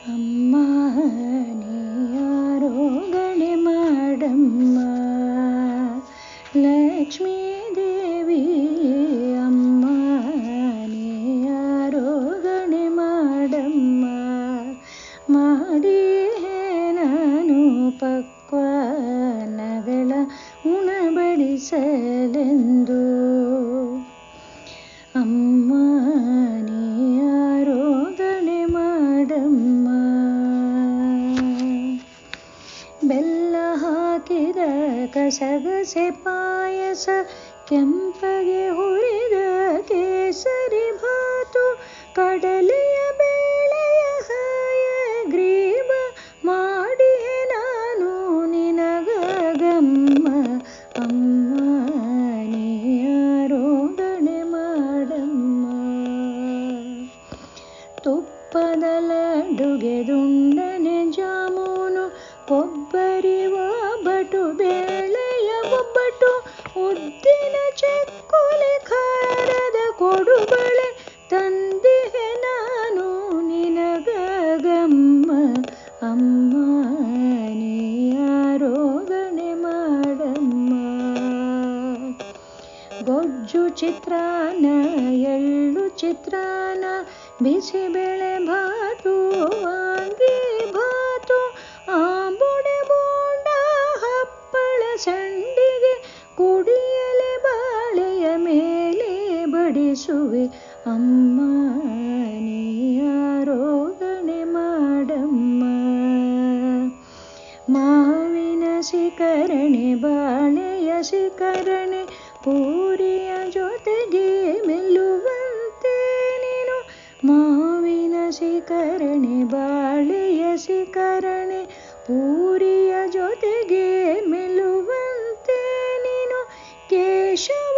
ಅಮ್ಮ ನೀಯಾರೋ ಗಣೆ ಮಾಡಮ್ಮ ಲಕ್ಷ್ಮೀ ದೇವಿ. ಅಮ್ಮ ನೀಯಾರೋ ಗಣೆ ಮಾಡಮ್ಮ ಮಾಡಿಯೇ ನಾನು ಪಕ್ವಾನಗಳ ಉಣಬಡಿಸಲೆಂದು. ಅಮ್ಮ ನೀಯಾರೋ ಗಣೆ ಮಾಡಮ್ಮ. ಬೆಲ್ಲ ಹಾಕಿದ ಕಸಗಸೆ ಪಾಯಸ, ಕೆಂಪಗೆ ಹುರಿದ ಕೇಸರಿ ಭಾತು, ಕಡಲೆಯ ಬೇಳೆಯ ಹಯಗ್ರೀವ ಮಾಡಿಯೇ ನಾನು ನಿನಗಮ್ಮ. ಅಮ್ಮ ನೀಯಾರೋ ಗಣೆ ಮಾಡಮ್ಮ. ತುಪ್ಪದ ಲಡ್ಡುಗೆ ದುಂಡನೆ ಜಾಮೂನು, ಕೊಬ್ಬರಿ ಒಬ್ಬಟ್ಟು, ಬೇಳೆಯ ಒಬ್ಬಟ್ಟು, ಉದ್ದಿನ ಚಕ್ಕುಲಿ, ಖಾರದ ಕೊಡುಬಳೆ ತಂದಿಹೆ ನಾನು ನಿನಗಮ್ಮ. ಅಮ್ಮ ನೀಯಾರೋ ಗಣೆ ಮಾಡಮ್ಮ. ಗೊಜ್ಜು ಚಿತ್ರಾನ್ನ, ಎಳ್ಳು ಚಿತ್ರಾನ್ನ, ಬಿಸಿಬೇಳೆ ಭಾತು, ವಾಂಗಿ ಭಾತು, ಆಂಬುಡೆ ಬೋಂಡ, ಹಪ್ಪಳ ಸಂಡಿಗೆ, ಕುಡಿಯಲೆ ಬಾಳೆಯ ಮೇಲೆ ಬಡಿಸುವೆ. ಅಮ್ಮ ನೀಯಾರೋ ಗಣೆ ಮಾಡಮ್ಮ. ಮಾವಿನ ಶಿಕರಣೆ, ಬಾಳೆಯ ಶಿಕರಣೆ, ಪೂರಿಯ ಜೊತೆಗೆ ಮೆಲ್ಲುವಂತೆ ನೀನು. ಮಾವಿನ ಶಿಕರಣೆ, ಬಾಳೆಯ ಶಿಕರಣೆ, ಪೂರಿಯ ಜೊತೆಗೆ ಮೆಲ್ಲುವಂತೆ ನೀನು. ಕೇಶವ